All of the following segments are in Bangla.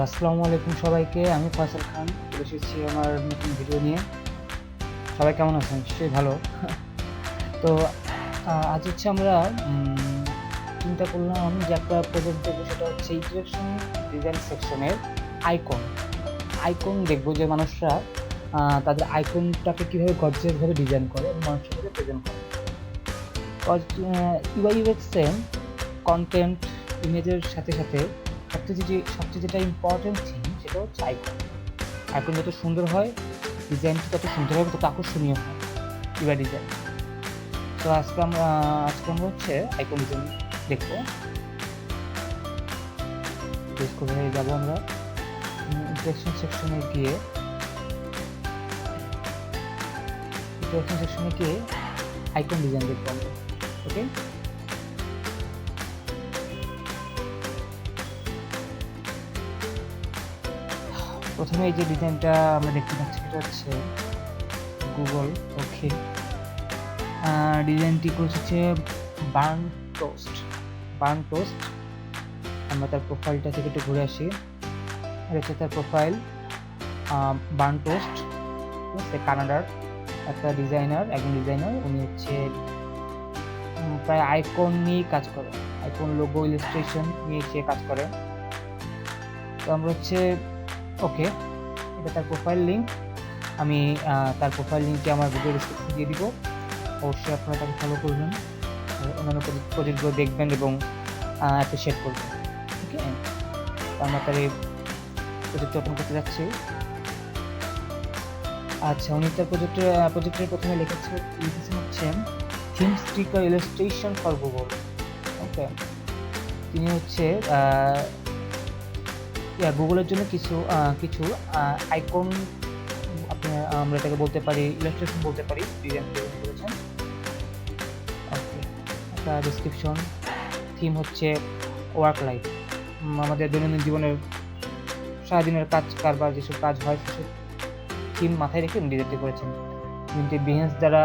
আসসালামু আলাইকুম সবাইকে। আমি ফয়সাল খান চলে এসেছি আমার নতুন ভিডিও নিয়ে। সবাই কেমন আছেন? নিশ্চয়ই ভালো। তো আজ হচ্ছে আমরা চিন্তা করলাম যে একটা প্রজেক্ট দেখবো, সেটা হচ্ছে ইন্টারেকশন ডিজাইন সেকশনের আইকন দেখবো, যে মানুষরা তাদের আইকনটাকে কীভাবে গর্জিয়াসভাবে ডিজাইন করে এবং মানুষের কাছে প্রেজেন্ট করে। ইউআই ইউএক্সে কন্টেন্ট ইমেজের সাথে সাথে সবচেয়ে যেটা ইম্পর্টেন্ট থিং সেটা হচ্ছে আইকন যত সুন্দর হয়, ডিজাইনটা তত সুন্দর হবে, তত আকর্ষণীয় হয় ইউআই ডিজাইন। তো আজকে আমরা হচ্ছে আইকন ডিজাইন দেখবো। ডিসকভারে যাবো আমরা, ইন্টারেকশন সেকশনে গিয়ে আইকন ডিজাইন দেখবো আমরা। ওকে, প্রথমে এই যে ডিজাইনটা আমরা দেখতে পাচ্ছি এটা হচ্ছে গুগল। ওকে, ডিজাইনটি হচ্ছে বার্ন টোস্ট। আমরা তার প্রোফাইলটা থেকে একটু ঘুরে আসি। এটা হচ্ছে তার প্রোফাইল, বার্ন টোস্ট। কানাডার একটা একজন ডিজাইনার। উনি হচ্ছে প্রায় আইকন নিয়ে কাজ করে, আইকন, লোগো, ইলাস্ট্রেশন নিয়ে সে কাজ করে। তো আমরা হচ্ছে ওকে, এটা তার প্রোফাইল লিঙ্ক। আমি তার প্রোফাইল লিঙ্কটি আমার ভিডিও ডেসক্রিপশনে দিয়ে দিব। অবশ্যই আপনারা তাকে ফলো করবেন, অন্যান্য প্রজেক্টগুলো দেখবেন এবং অ্যাপ্রিশিয়েট করবেন। ওকে, আমরা তার এই প্রজেক্ট ওপেন করতে যাচ্ছি। আচ্ছা, উনি তার প্রজেক্টের প্রথমে লিখেছেন হচ্ছে theme sticker illustration for Google. Okay, তিনি হচ্ছে গুগলের জন্য কিছু আইকন, আমরা এটাকে বলতে পারি ইলাস্ট্রেশন বলতে পারি, ডিজাইন করেছেন। ওকে, একটা ডেসক্রিপশন। থিম হচ্ছে ওয়ার্ক লাইফ, আমাদের দৈনন্দিন জীবনের সারাদিনের কারবার যেসব কাজ হয় সেসব থিম মাথায় রেখে ডিজাইনটি করেছেন। কিন্তু Behance দ্বারা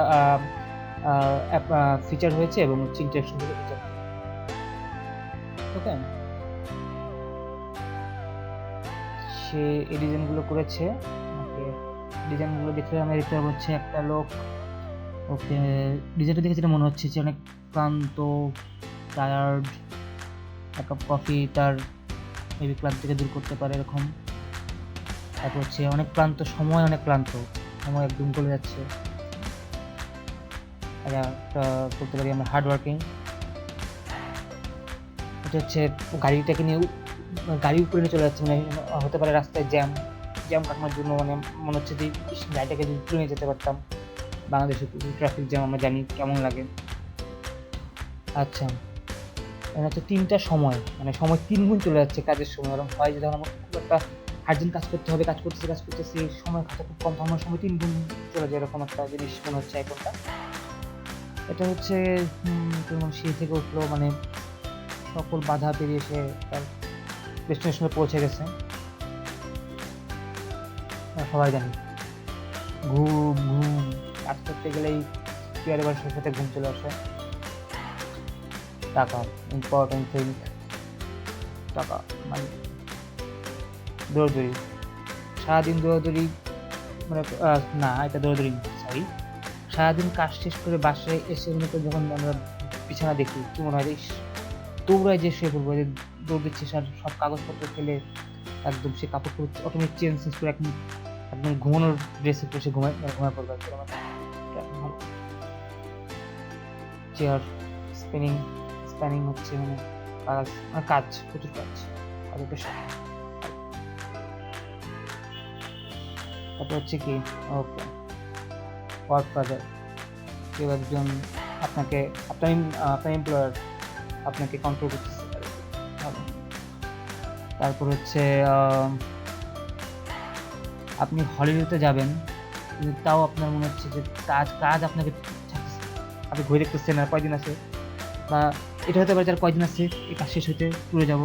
ফিচার হয়েছে এবং ইন্টারেকশন থেকে ফিচার। ওকে, সে এই ডিজাইনগুলো করেছে। ওকে, ডিজাইনগুলো দেখে আমি দেখতে হচ্ছে একটা লোক। ওকে, ডিজাইনটা দেখে যেটা মনে হচ্ছে যে অনেক ক্লান্ত, টায়ার্ড, এক কাপ কফি তার মেবি ক্লান্ত থেকে দূর করতে পারে এরকম। তারপর হচ্ছে অনেক ক্লান্ত, সময় একদম গলে যাচ্ছে। একটা বলতে পারি আমরা হার্ড ওয়ার্কিং। এটা হচ্ছে গাড়িটাকে নিয়ে গাড়ি উপরে নিয়ে চলে যাচ্ছে, মানে হতে পারে রাস্তায় জ্যাম কাটানোর জন্য, মানে মনে হচ্ছে যে গাড়িটাকে যদি উপরে নিয়ে যেতে পারতাম। বাংলাদেশে ট্রাফিক জ্যাম আমরা জানি কেমন লাগে। আচ্ছা, এটা হচ্ছে 3টার সময়, মানে সময় 3 গুণ চলে যাচ্ছে কাজের সময়। এরকম হয় যে যখন আমার খুব একটা আর্জেন্ট কাজ করতে হবে, কাজ করতেছি, সময় খুব কম, আমার সময় 3 গুণ চলে যায়, এরকম একটা জিনিস মনে হচ্ছে আইকনটা। এটা হচ্ছে সিঁড়ি থেকে উঠলো, মানে সকল বাধা পেরিয়ে সে তার ডেস্টিনেশনে পৌঁছে গেছে। সবাই জানি ঘুম কাজ করতে গেলেই চেয়ারে বসার সাথে ঘুম চলে আসে। টাকা, ইম্পর্টেন্ট থিং, টাকা মানে দৌড়দৌড়ি, সারাদিন দৌড়দৌড়ি, মানে না এটা দৌড়দৌড়ি সরি, সারাদিন কাজ শেষ করে বাসায় এসে যখন আমরা বিছানা দেখি কি মনে হয় দৌড়ায় যে শুয়ে পড়বো, যে দৌড় দিচ্ছে, সব কাগজপত্র ফেলে একদম সে কাপড় অটোমেটিক চেঞ্জ করে একদম ঘুমানোর ড্রেসে পরে সে ঘুমায় পড়বে। চেয়ার স্প্যানিং হচ্ছে মানে কাজ প্রচুর কাজের পেশা। তারপর হচ্ছে কি ওকে, ওয়ার্ক প্রেজার। কেউ একজন আপনার এমপ্লয়ার আপনাকে কন্ট্রোল করতেছে। তারপর হচ্ছে আপনি হলিডেতে যাবেন, কিন্তু তাও আপনার মনে হচ্ছে যে কাজ আপনাকে আপনি ঘুরে দেখতেছেন আর কয়দিন আছে, বা এটা হতে পারে যার কয়দিন আছে এই কাজ শেষ হইতে ট্যুরে যাব,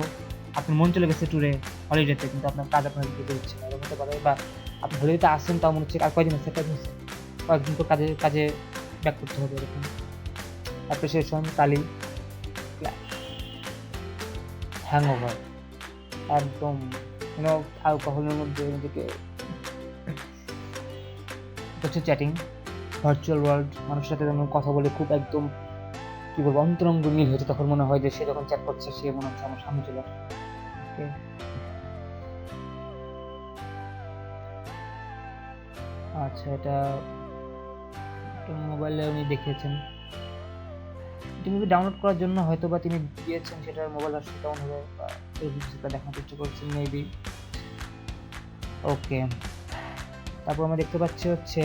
আপনার মন চলে গেছে ট্যুরে হলিডেতে, কিন্তু আপনার কাজ আপনার দিতে হচ্ছে না, হতে পারে। বা আপনি হলিডেতে আসেন, তাও মনে হচ্ছে আর কয়দিন আছে, কয়েকদিন তো কাজে ব্যাক করতে হবে এরকম। অ্যাপ্রিসিয়েশন, তালি, হ্যাংওভার, একদম অ্যালকোহলের মধ্যে নিজেকে হচ্ছে চ্যাটিং, ভার্চুয়াল ওয়ার্ল্ড, মানুষের সাথে যখন কথা বলে খুব একদম কি বলবো অন্তরঙ্গ মিল হয়েছে, তখন মনে হয় যে সে যখন চ্যাট করছে সে মনে হচ্ছে আমার সামনে চলে আসে। ওকে, আচ্ছা এটা মোবাইলে উনি দেখিয়েছেন, তিনি ডাউনলোড করার জন্য হয়তো বা তিনি দিয়েছেন সেটার মোবাইল ভার্সন ডাউন হবে বা সেটা দেখানোর চেষ্টা করছেন মেবি। ওকে, তারপর আমরা দেখতে পাচ্ছি হচ্ছে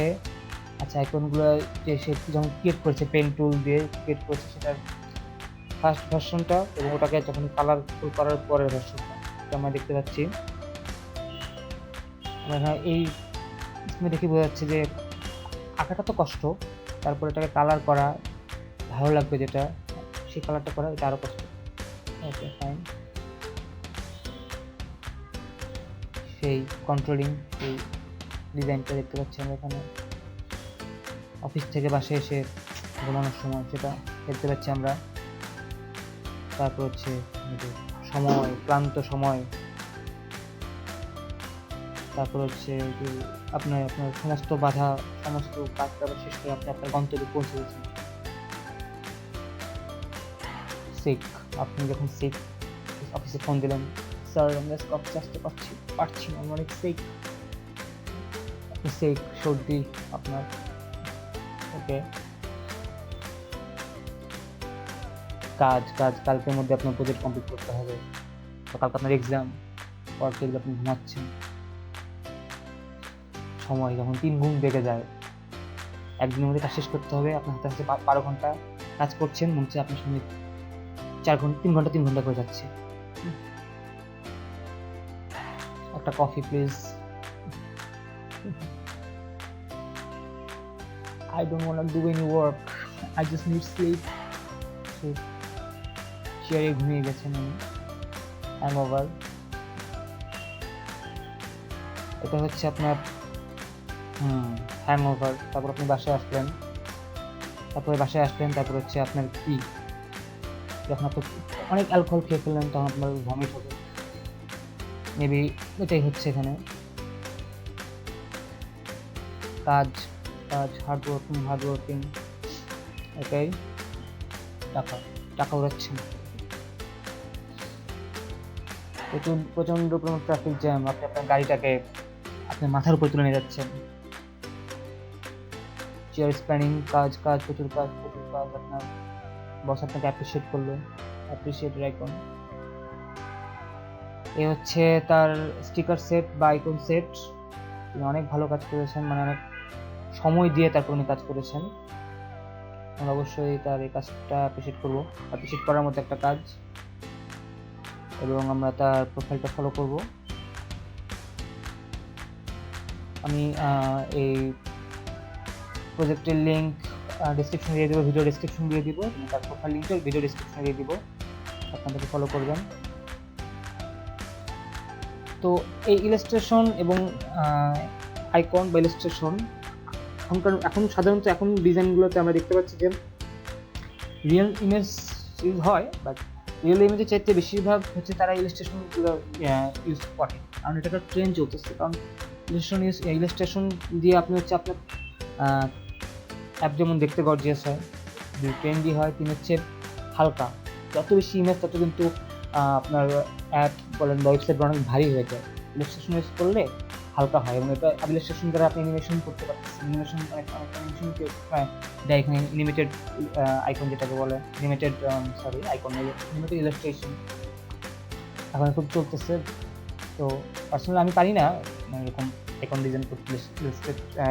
আচ্ছা আইকনগুলো যে সে যখন ক্রিয়েট করেছে পেন টুল দিয়ে ক্রিয়েট করেছে সেটার ফার্স্ট ভার্সনটা এবং ওটাকে যখন কালারফুল করার পরের ভার্সনটা আমরা দেখতে পাচ্ছি। আমরা এই দেখে বোঝা যাচ্ছে যে আঁকাটা তো কষ্ট, তারপর এটাকে কালার করা ভালো লাগবে যেটা সেই কালারটা করা এটা আরো কষ্ট। ওকে ফাইন, সেই কন্ট্রোলিং এই ডিজাইনটা দেখতে পাচ্ছি আমরা এখানে। অফিস থেকে বাসায় এসে ঘুমানোর সময় সেটা দেখতে পাচ্ছি আমরা। তারপর হচ্ছে সময়, ক্লান্ত সময়, তারপর হচ্ছে যে আপনার সমস্ত বাধা, সমস্ত কাজ শেষ করে আপনি আপনার গন্তব্যে পৌঁছে গেছেন। সিক, আপনি যখন সিক অফিসে ফোন দিলেন, স্যার আমি আজকে অফিসে আসতে পারছি না, আমি অনেক সিক, সর্দি আপনার। ওকে, কাজ কালকের মধ্যে আপনার প্রজেক্ট কমপ্লিট করতে হবে, কালকে আপনার এক্সাম, পর থেকে আপনি ঘুমাচ্ছেন। সময় যখন 3 গুণ বেড়ে যায়, একদিনের মধ্যে কাজ শেষ করতে হবে, আপনার হাতে হাতে 12 ঘন্টা কাজ করছেন, মনে হচ্ছে আপনার সঙ্গে 3 ঘন্টা করে যাচ্ছে। একটা coffee please, I don't want to do any work, I just need sleep. চেয়ারে ঘুমিয়ে গেছেন উনি, হ্যাংওভার। এটা হচ্ছে আপনার হ্যাংওভার। তারপর আপনি বাসায় আসলেন, তারপর হচ্ছে আপনার কি যখন আপনি অনেক অ্যালকোহল খেয়ে ফেললেন তখন আপনার ভমিট হবে মেবি, এটাই হচ্ছে এখানে। কাজ হার্ড ওয়ার্কিং। এটাই টাকা উড়াচ্ছেন। প্রচন্ড ট্রাফিক জ্যাম, আপনি আপনার গাড়িটাকে আপনার মাথার উপর তুলে নিয়ে যাচ্ছেন। চেয়ার স্প্যানিং, প্রচুর কাজ, আপনার বস আপনাকে অ্যাপ্রিশিয়েট করলো, অ্যাপ্রিশিয়েটের আইকন। এ হচ্ছে তার স্টিকার সেট বা আইকন সেট। তিনি অনেক ভালো কাজ করেছেন, মানে অনেক সময় দিয়ে তারপর উনি কাজ করেছেন। আমরা অবশ্যই তার এই কাজটা অ্যাপ্রিশিয়েট করার মতো একটা কাজ, এবং আমরা তার প্রোফাইলটা ফলো করব। আমি এই প্রজেক্টের লিঙ্ক ডেসক্রিপশন দিয়ে দেবো, ভিডিও ডেসক্রিপশন দিয়ে দিব, তার প্রোফাইল লিঙ্কটা ভিডিও ডেসক্রিপশন দিয়ে দিব, আপনাদেরকে ফলো করবেন। তো এই ইলাস্ট্রেশন এবং আইকন বা ইলাস্ট্রেশন এখন সাধারণত ডিজাইনগুলোতে আমরা দেখতে পাচ্ছি যে রিয়েল ইমেজ ইউজ হয়, বাট রিয়েল ইমেজের চাইতে বেশিরভাগ হচ্ছে তারা ইলাস্ট্রেশনগুলো ইউজ করে, কারণ এটা একটা ট্রেন্ড চলতেছে। কারণ ইলাস্ট্রেশন দিয়ে আপনি হচ্ছে আপনার অ্যাপ যেমন দেখতে গর্জিয়াস হয়, যদি ট্রেন্ডি হয়, তিনি হচ্ছে হালকা। যত বেশি ইমেজ তত কিন্তু আপনার অ্যাপ বলেন বা ওয়েবসাইট অনেক ভারী হয়ে যায়। ইলাস্ট্রেশন ইউজ করলে হালকা হয়, এবং এটা ইলাস্ট্রেশন দ্বারা আপনি অ্যানিমেশন করতে পারছেন। অ্যানিমেশন অ্যানিমেশনকে দেয় এখানে, অ্যানিমেটেড আইকন যেটাকে বলে, অ্যানিমেটেড ইলাস্ট্রেশন এখন খুব চলতেছে। তো পার্সোনালি আমি পারি না এরকম আইকন ডিজাইন করতে,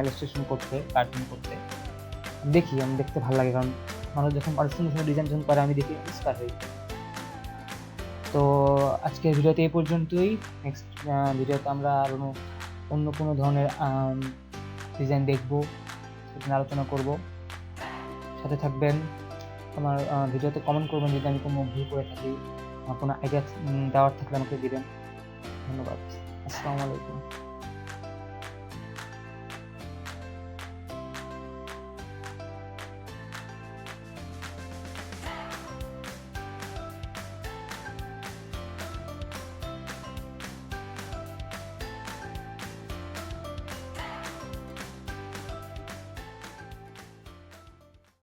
ইলাস্ট্রেশন করতে, কার্টুন করতে। আমি দেখতে ভালো লাগে, কারণ মানুষ যখন পার্সোনাল ডিজাইন করে আমি দেখি ইন্সপায়ার হই। তো আজকের ভিডিওতে এই পর্যন্তই। নেক্সট ভিডিওতে আমরা আরও অন্য কোনো ধরনের ডিজাইন দেখব, সেটা আলোচনা করব। সাথে থাকবেন। আমার ভিডিওতে কমেন্ট করবেন যদি আমি কোনো ভুল করে থাকি, কোনো আইডিয়া দেওয়ার থাকলে আমাকে দিবেন। ধন্যবাদ। আসসালামু আলাইকুম।